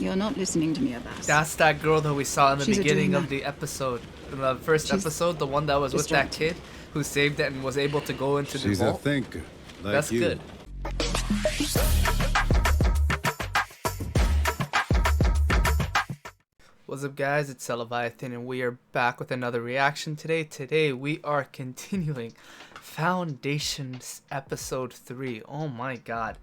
You're not listening to me, Abbas. That's that girl that we saw in the She's a beginning dreamer. of the episode. In the first episode, the one that was with that kid who saved it and was able to go into the vault. She's a thinker, like That's you. good. What's up, guys? It's Seleviathan, and we are back with another reaction today. Today, we are continuing Foundations Episode 3. Oh my god.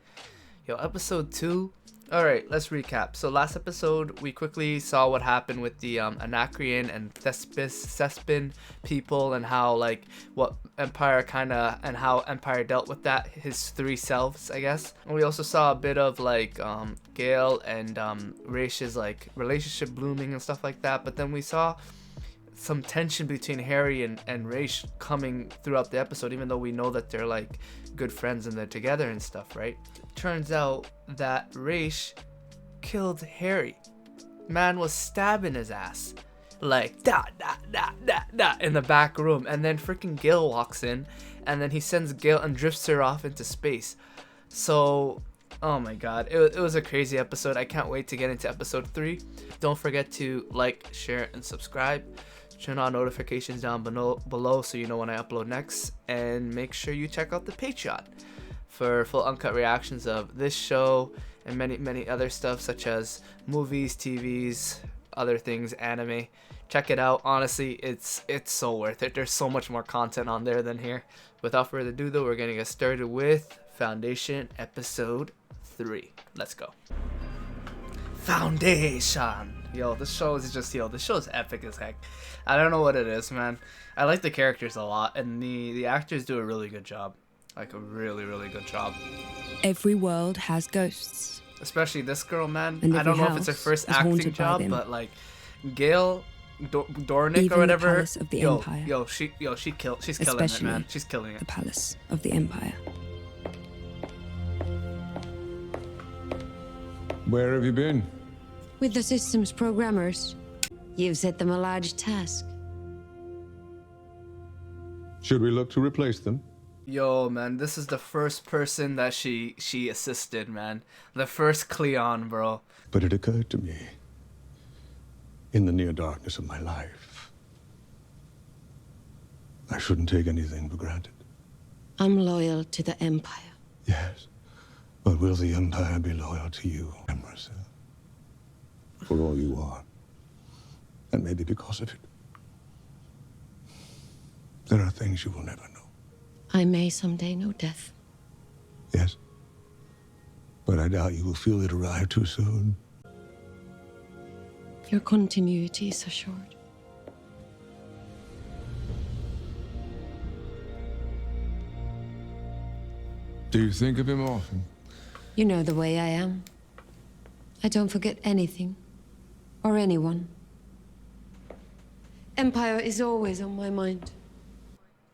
Yo, Episode 2. Alright, let's recap. So last episode, we quickly saw what happened with the Anacreon and Thespin people, and how, like, what Empire and how Empire dealt with that, his three selves, I guess. And we also saw a bit of, like, Gale and Raish's, like, relationship blooming and stuff like that. But then we saw some tension between Harry and Raish coming throughout the episode, even though we know that they're, like, good friends and they're together and stuff, right? Turns out that Raish killed Harry. Man was stabbing his ass, like da da da da da, in the back room, and then freaking Gale walks in, and then he sends Gale and drifts her off into space. So, oh my god, it was a crazy episode. I can't wait to get into episode 3. Don't forget to like, share, and subscribe. Turn on notifications down below so you know when I upload next, and make sure you check out the Patreon for full uncut reactions of this show and many other stuff, such as movies, TVs, other things, anime. Check it out. Honestly, it's so worth it. There's so much more content on there than here. Without further ado, though, we're gonna get started with Foundation Episode 3. Let's go. Foundation. Yo, this show is epic as heck. I don't know what it is, man. I like the characters a lot, and the actors do a really good job. Like a really good job. Every world has ghosts. Especially this girl, man. And I don't know if every it's her house first is acting haunted by job, them. but like Gale Dornick Even or whatever. the palace of the Empire. She's killing it, Especially man. She's killing it. the palace of the Empire. Where have you been? With the system's programmers. You've set them a large task. Should we look to replace them? Yo, man, this is the first person that she assisted, man. The first Cleon, bro. But it occurred to me, in the near darkness of my life, I shouldn't take anything for granted. I'm loyal to the Empire. Yes, but will the Empire be loyal to you, Emerson? For all you are, and maybe because of it. There are things you will never know. I may someday know death. Yes, but I doubt you will feel it arrive too soon. Your continuity is assured. Do you think of him often? You know the way I am. I don't forget anything. Or anyone. Empire is always on my mind.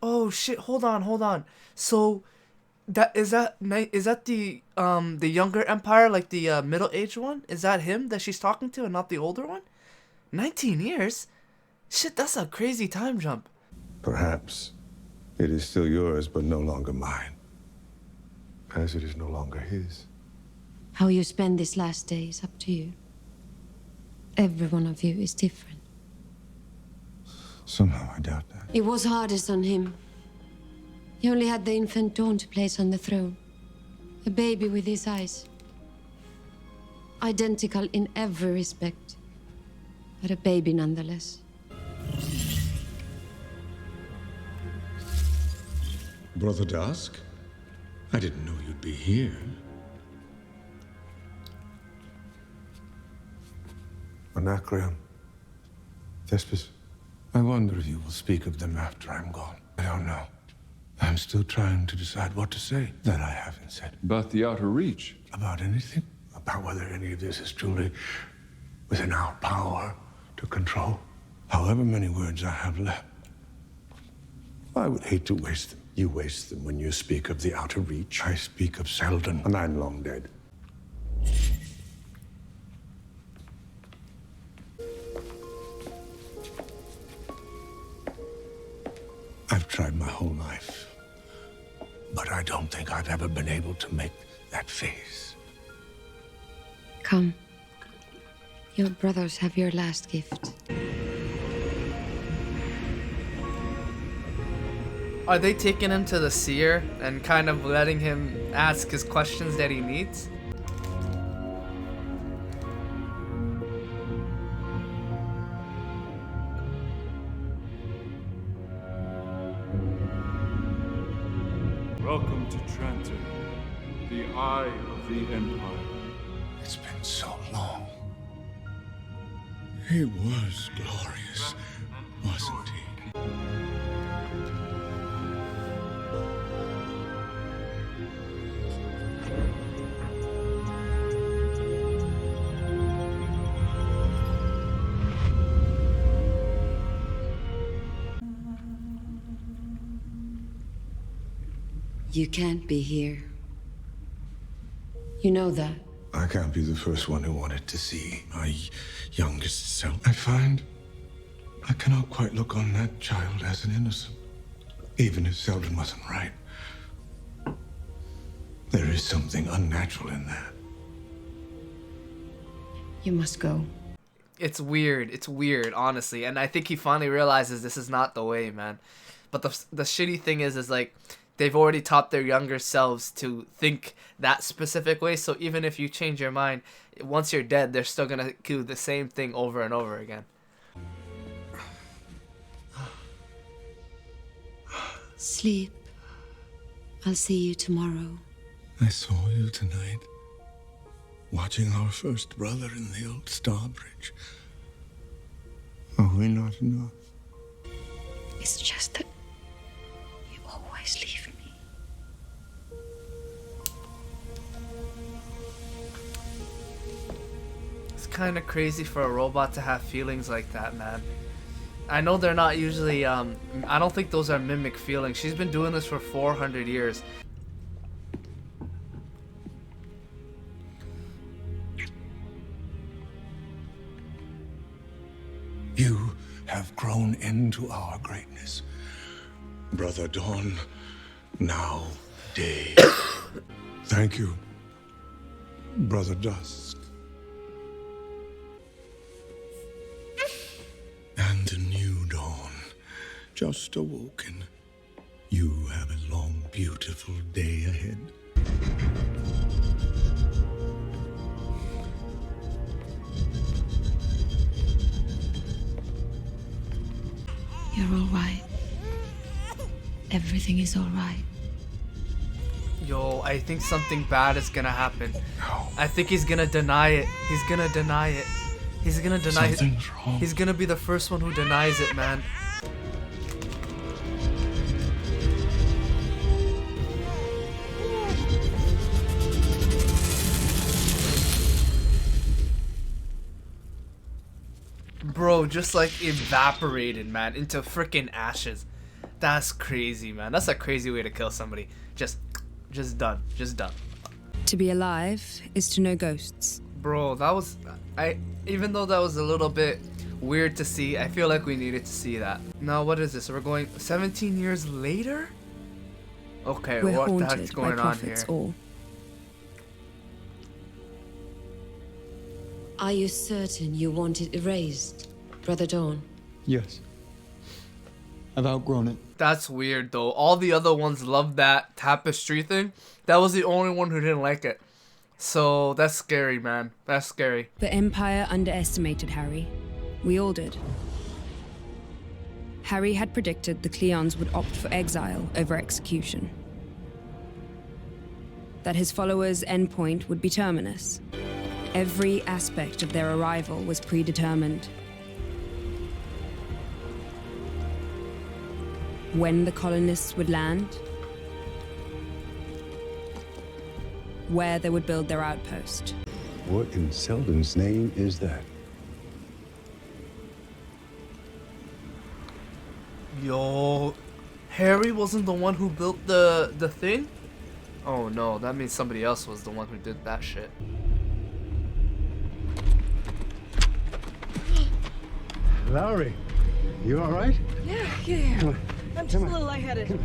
Oh shit! Hold on. So, is that the younger Empire, like the middle-aged one? Is that him that she's talking to, and not the older one? 19 years? Shit, that's a crazy time jump. Perhaps it is still yours, but no longer mine. As it is no longer his. How you spend this last day is up to you. Every one of you is different. Somehow I doubt that. It was hardest on him. He only had the infant Dawn to place on the throne. A baby with his eyes. Identical in every respect. But a baby nonetheless. Brother Dusk? I didn't know you'd be here. Anacreon. Thespis. I wonder if you will speak of them after I'm gone. I don't know. I'm still trying to decide what to say that I haven't said. About the Outer Reach? About anything? About whether any of this is truly within our power to control. However many words I have left, I would hate to waste them. You waste them when you speak of the Outer Reach. I speak of Selden, and I'm long dead. I've tried my whole life, but I don't think I've ever been able to make that face. Come. Your brothers have your last gift. Are they taking him to the seer and kind of letting him ask his questions that he needs? Welcome to Trantor, the eye of the Empire. It's been so long. He was glorious, wasn't he? You can't be here. You know that. I can't be the first one who wanted to see my youngest self. I find I cannot quite look on that child as an innocent, even if Selden wasn't right. There is something unnatural in that. You must go. It's weird, honestly, and I think he finally realizes this is not the way, man. But the shitty thing is like, they've already taught their younger selves to think that specific way, so even if you change your mind, once you're dead, they're still gonna do the same thing over and over again. Sleep. I'll see you tomorrow. I saw you tonight, watching our first brother in the old Starbridge. Are we not enough? It's just that you always leave me. It's kind of crazy for a robot to have feelings like that, man. I know they're not usually, I don't think those are mimic feelings. She's been doing this for 400 years. You have grown into our greatness. Brother Dawn, now day. Thank you, Brother Dusk. And the new dawn, just awoken. You have a long, beautiful day ahead. You're all right. Everything is all right. Yo, I think something bad is gonna happen. I think he's gonna deny it. He's gonna deny it. He's gonna deny it. Something's wrong. He's gonna be the first one who denies it, man. Bro, just like evaporated, man, into freaking ashes. That's crazy, man. That's a crazy way to kill somebody. Just done. Just done. To be alive is to know ghosts. Bro, that was... Even though that was a little bit weird to see, I feel like we needed to see that. Now, what is this? We're going 17 years later? Okay, We're what the haunted heck's by going on here? prophets all. Are you certain you want it erased, Brother Dawn? Yes. I've outgrown it. That's weird, though. All the other ones loved that tapestry thing. That was the only one who didn't like it. So, that's scary, man. That's scary. The Empire underestimated Harry. We all did. Harry had predicted the Cleons would opt for exile over execution. That his followers' endpoint would be Terminus. Every aspect of their arrival was predetermined. When the colonists would land, where they would build their outpost. What in Selden's name is that? Yo, Harry wasn't the one who built the thing? Oh no, that means somebody else was the one who did that shit. Lowry, you all right? Yeah. I'm just a little lightheaded.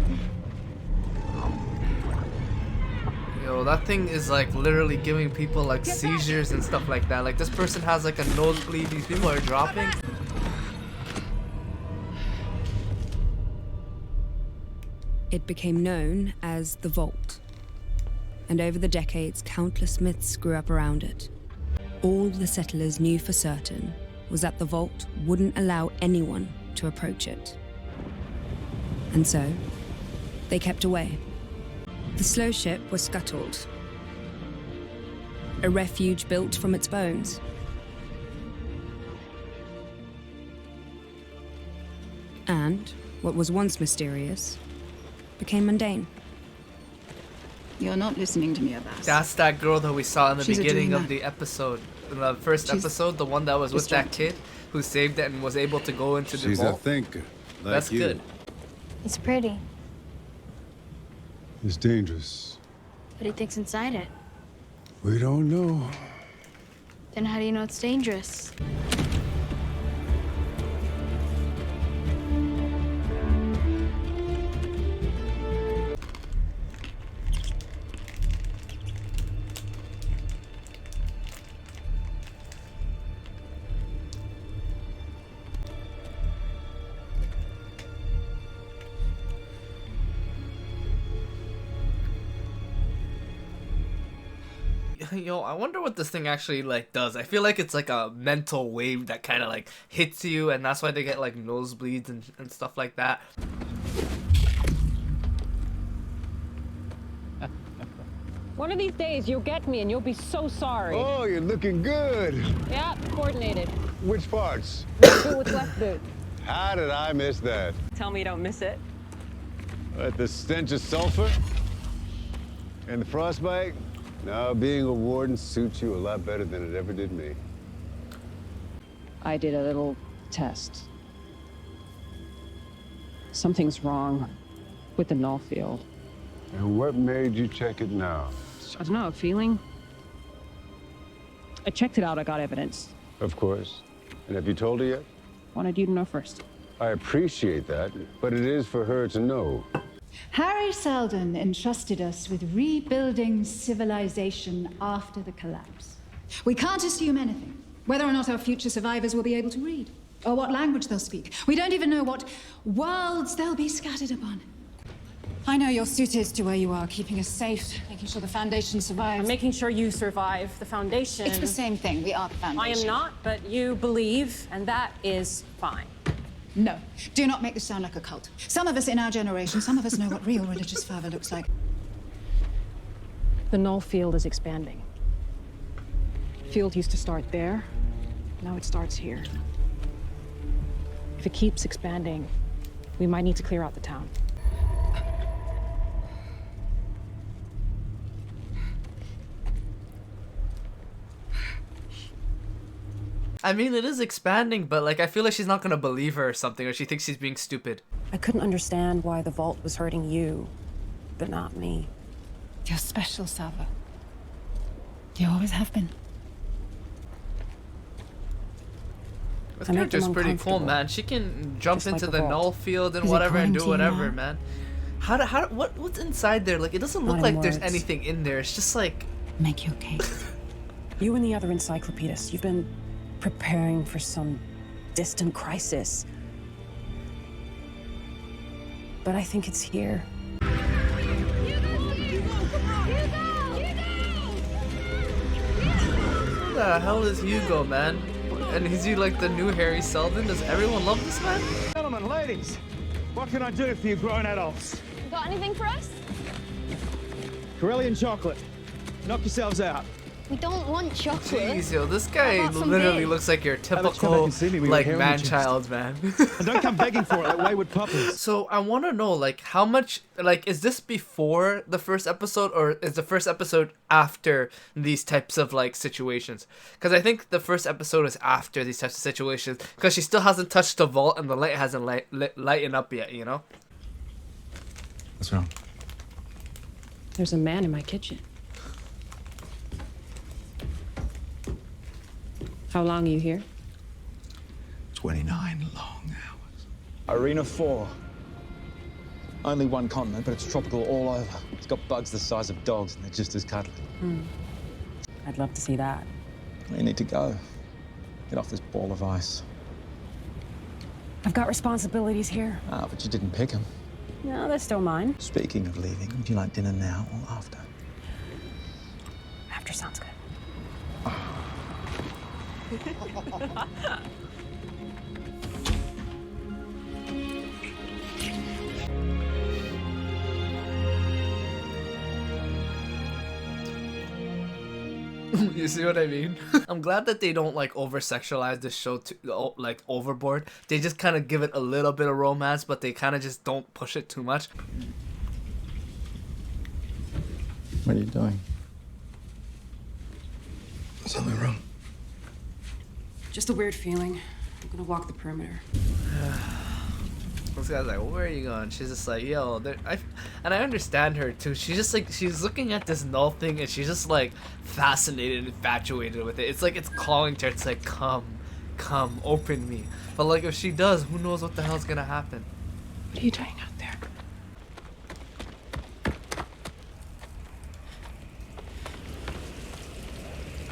Yo, that thing is like literally giving people like seizures and stuff like that. Like this person has like a nosebleed. These people are dropping. It became known as the Vault. And over the decades, countless myths grew up around it. All the settlers knew for certain was that the Vault wouldn't allow anyone to approach it. And so, they kept away. The slow ship was scuttled, a refuge built from its bones. And what was once mysterious became mundane. You're not listening to me, Abbas. That's that girl that we saw in the She's a beginning of dreamer. the episode. In the first episode, the one that was with that kid who saved it and was able to go into the She's vault. a thinker, like That's you. good. It's pretty, It's dangerous. but he thinks inside it. We don't know. Then how do you know it's dangerous? Yo, I wonder what this thing actually like does. I feel like it's like a mental wave that kind of like hits you, and that's why they get like nosebleeds and stuff like that. One of these days, you'll get me and you'll be so sorry. Oh, you're looking good. Yeah, coordinated. Which parts? Left boot with left boot. How did I miss that? Tell me you don't miss it. What, the stench of sulfur? And the frostbite? No, being a warden suits you a lot better than it ever did me. I did a little test. Something's wrong with the null field. And what made you check it now? I don't know, a feeling? I checked it out, I got evidence. Of course. And have you told her yet? Wanted you to know first. I appreciate that, but it is for her to know. Harry Seldon entrusted us with rebuilding civilization after the collapse. We can't assume anything, whether or not our future survivors will be able to read, or what language they'll speak. We don't even know what worlds they'll be scattered upon. I know you're suited to where you are, keeping us safe, making sure the Foundation survives. I'm making sure you survive the Foundation. It's the same thing. We are the Foundation. I am not, but you believe, and that is fine. No, do not make this sound like a cult. Some of us in our generation, some of us know what real religious fervor looks like. The null field is expanding. Field used to start there, now it starts here. If it keeps expanding, we might need to clear out the town. I mean, it is expanding, but like I feel like she's not gonna believe her or something, or she thinks she's being stupid. I couldn't understand why the vault was hurting you, but not me. You're special, Salvor. You always have been. This I make character's them pretty cool, uncomfortable. man. She can jump Just like into the the vault. null field and Is it whatever and do quarantine whatever, now? man. What's inside there? Like, it doesn't look Not like in there's words. anything in there. It's just like, Make your case. You and the other encyclopedists, you've been preparing for some distant crisis. But I think it's here. who the hell is Hugo, man? And is he like the new Harry Seldon? Does everyone love this man? Gentlemen, ladies, what can I do for you grown adults? Got anything for us? Corellian chocolate. Knock yourselves out. We don't want chocolate. Jeez, yo, this guy How about some literally big? looks like your Alex, come back typical and see me with your like hair on your man-child, man. And don't come begging for it like wayward puppies. So I want to know, like, how much, like, is this before the first episode, or is the first episode after these types of, like, situations? Because I think the first episode is after these types of situations, because she still hasn't touched the vault and the light hasn't lightened up yet, you know? What's wrong? There's a man in my kitchen. How long are you here? 29 long hours. Arena 4. Only one continent, but it's tropical all over. It's got bugs the size of dogs, and they're just as cuddly. I'd love to see that. You need to go. Get off this ball of ice. I've got responsibilities here. Ah, but you didn't pick them. No, they're still mine. Speaking of leaving, would you like dinner now or after? After sounds good. You see what I mean? I'm glad that they don't like over sexualize the show to like overboard. They just kind of give it a little bit of romance, but they kind of just don't push it too much. What are you doing? Something wrong? Just a weird feeling. I'm gonna walk the perimeter. This guy's like, where are you going? She's just like, yo, and I understand her too. She's just like, she's looking at this null thing and she's just like fascinated and infatuated with it. It's like it's calling to her. It's like, come, open me. But like if she does, who knows what the hell's gonna happen? What are you doing out there?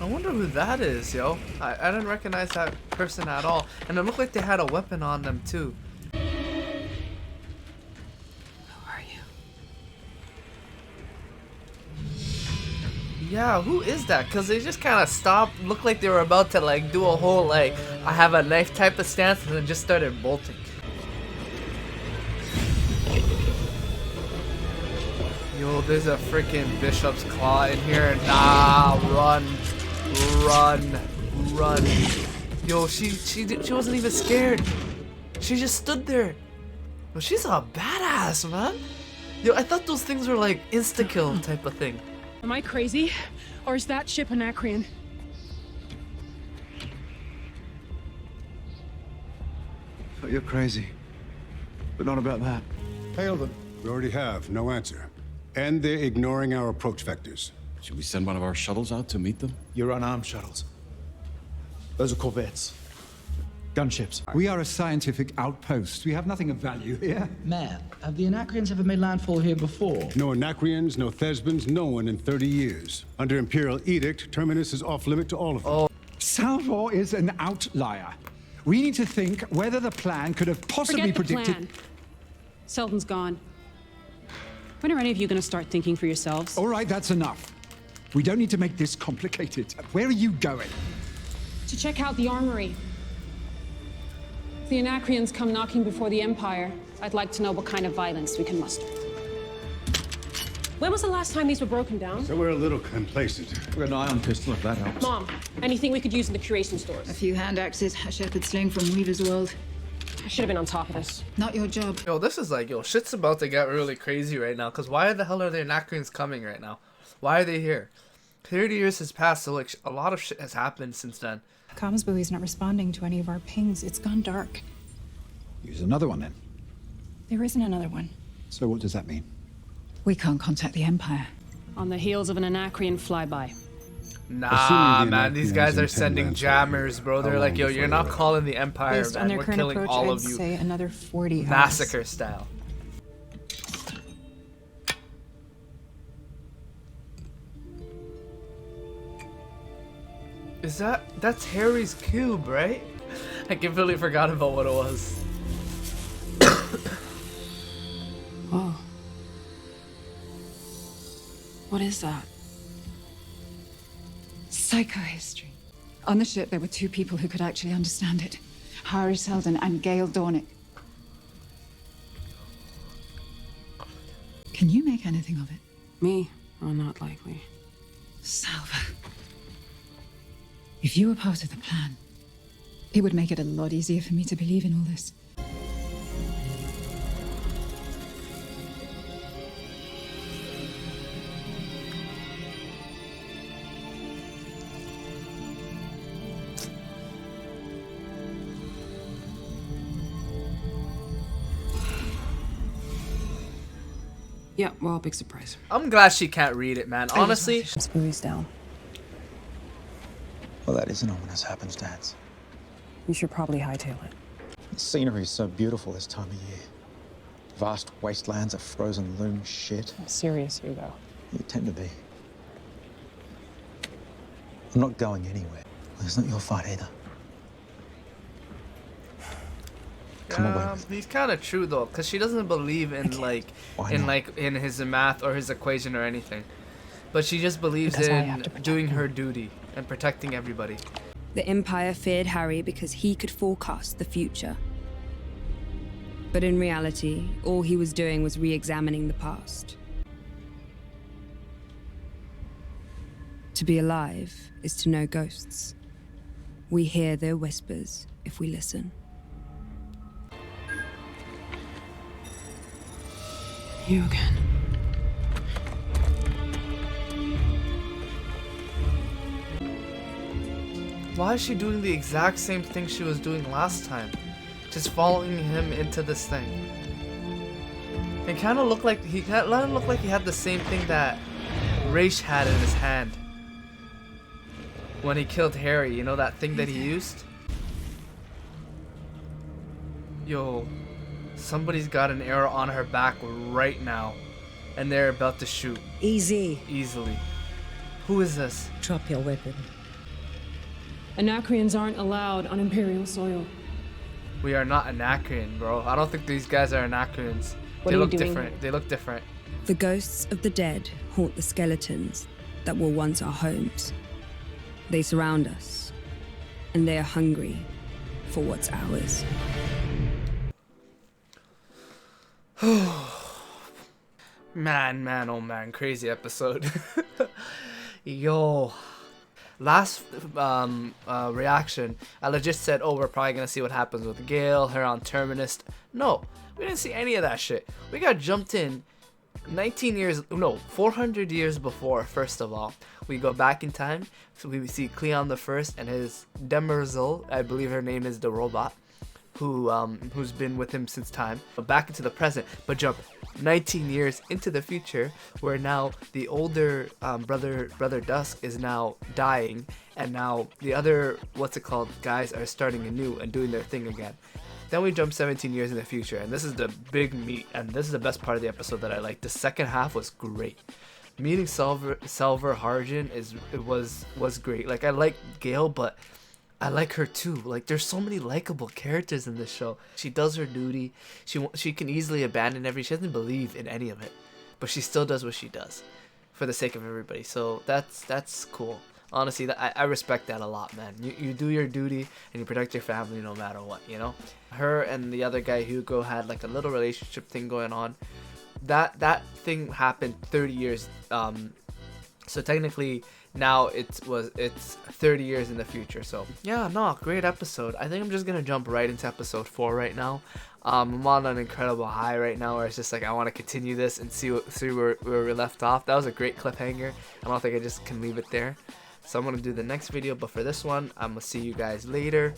I wonder who that is, yo. I didn't recognize that person at all. And it looked like they had a weapon on them too. Yeah, who is that? Because they just kind of stopped, looked like they were about to like do a whole like I have a knife type of stance, and then just started bolting. Yo, there's a freaking bishop's claw in here. Nah, run. Yo, she wasn't even scared. She just stood there. Yo, she's a badass, man. Yo, I thought those things were like insta-kill type of thing. Am I crazy? Or is that ship Anacreon? Oh, you're crazy. But not about that. Hail them. We already have. No answer. And they're ignoring our approach vectors. Should we send one of our shuttles out to meet them? You're unarmed shuttles. Those are corvettes. Gunships. We are a scientific outpost. We have nothing of value here. Man, have the Anacreons ever made landfall here before? No Anacreons, no Thesbans, no one in 30 years. Under Imperial edict, Terminus is off-limit to all of them. Salvor is an outlier. We need to think whether the plan could have possibly Forget the predicted... plan. Selden's gone. When are any of you gonna start thinking for yourselves? All right, that's enough. We don't need to make this complicated. Where are you going? To check out the armory. If the Anacreons come knocking before the Empire, I'd like to know what kind of violence we can muster. When was the last time these were broken down? So we're a little complacent. We've got an ion pistol, if that helps. Mom, anything we could use in the curation stores? A few hand axes, a shepherd sling from Weaver's World. I should have been on top of this. Not your job. Yo, this is like, yo, shit's about to get really crazy right now. Because why the hell are the Anacreons coming right now? Why are they here? 30 years has passed, so like a lot of shit has happened since then. Comms buoy's not responding to any of our pings. It's gone dark. Use another one, then. There isn't another one. So what does that mean? We can't contact the Empire. On the heels of an Anacreon flyby. Nah, man, these guys are sending jammers, bro. They're like, yo, you're not calling the Empire, Based on man. their We're current killing approach, all I'd of you. say another 40 hours. Massacre style. That's Harry's cube, right? I completely forgot about what it was. Whoa. What is that? Psychohistory. On the ship, there were two people who could actually understand it. Harry Selden and Gail Dornick. Can you make anything of it? Me? Oh, not likely. Salvor. If you were part of the plan, it would make it a lot easier for me to believe in all this. Yeah, well, big surprise. I'm glad she can't read it, man. Honestly. Buoy's down. Well, that is an ominous happenstance. We should probably hightail it. The scenery is so beautiful this time of year. Vast wastelands of frozen loom shit. I'm serious, Hugo. You tend to be. I'm not going anywhere. It's not your fight either. Come away with He's kind of true though, because she doesn't believe in in his math or his equation or anything, but she just believes in doing her duty and protecting everybody. The Empire feared Harry because he could forecast the future. But in reality, all he was doing was re-examining the past. To be alive is to know ghosts. We hear their whispers if we listen. You again. Why is she doing the exact same thing she was doing last time? Just following him into this thing. It kind of looked like he had the same thing that Raish had in his hand when he killed Harry. You know that thing that he used? Yo, somebody's got an arrow on her back right now, and they're about to shoot. Easily. Who is this? Drop your weapon. Anacreons aren't allowed on Imperial soil. We are not Anacreon, bro. I don't think these guys are Anacreons. They look different. They look different. The ghosts of the dead haunt the skeletons that were once our homes. They surround us, and they are hungry for what's ours. Man, oh man, crazy episode. Yo. Last reaction, I legit said, oh, we're probably gonna see what happens with Gale, her on Terminus. No, we didn't see any of that shit. We got jumped in 400 years before. First of all, we go back in time, so we see Cleon the First and his Demerzel, I believe her name is the robot, who's been with him since time. But back into the present, but jump 19 years into the future, where now the older brother Dusk is now dying, and now the other guys are starting anew and doing their thing again. Then we jump 17 years in the future, and this is the big meat, and this is the best part of the episode that I like. The second half was great. Meeting Salvor Hardin was great. Like, I like Gale, but I like her too. Like, there's so many likable characters in this show. She does her duty. She can easily abandon everything. She doesn't believe in any of it, but she still does what she does for the sake of everybody. So that's cool. Honestly, I respect that a lot, man. You do your duty and you protect your family no matter what, you know? Her and the other guy, Hugo, had like a little relationship thing going on. That thing happened 30 years. So technically now it's 30 years in the future. So yeah, no, great episode. I think I'm just gonna jump right into episode 4 right now. I'm on an incredible high right now, where it's just like I want to continue this and see where we left off. That was a great cliffhanger. I don't think I just can leave it there. So I'm gonna do the next video, but for this one, I'm gonna see you guys later.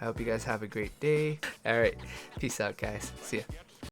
I hope you guys have a great day. All right, peace out, guys. See ya.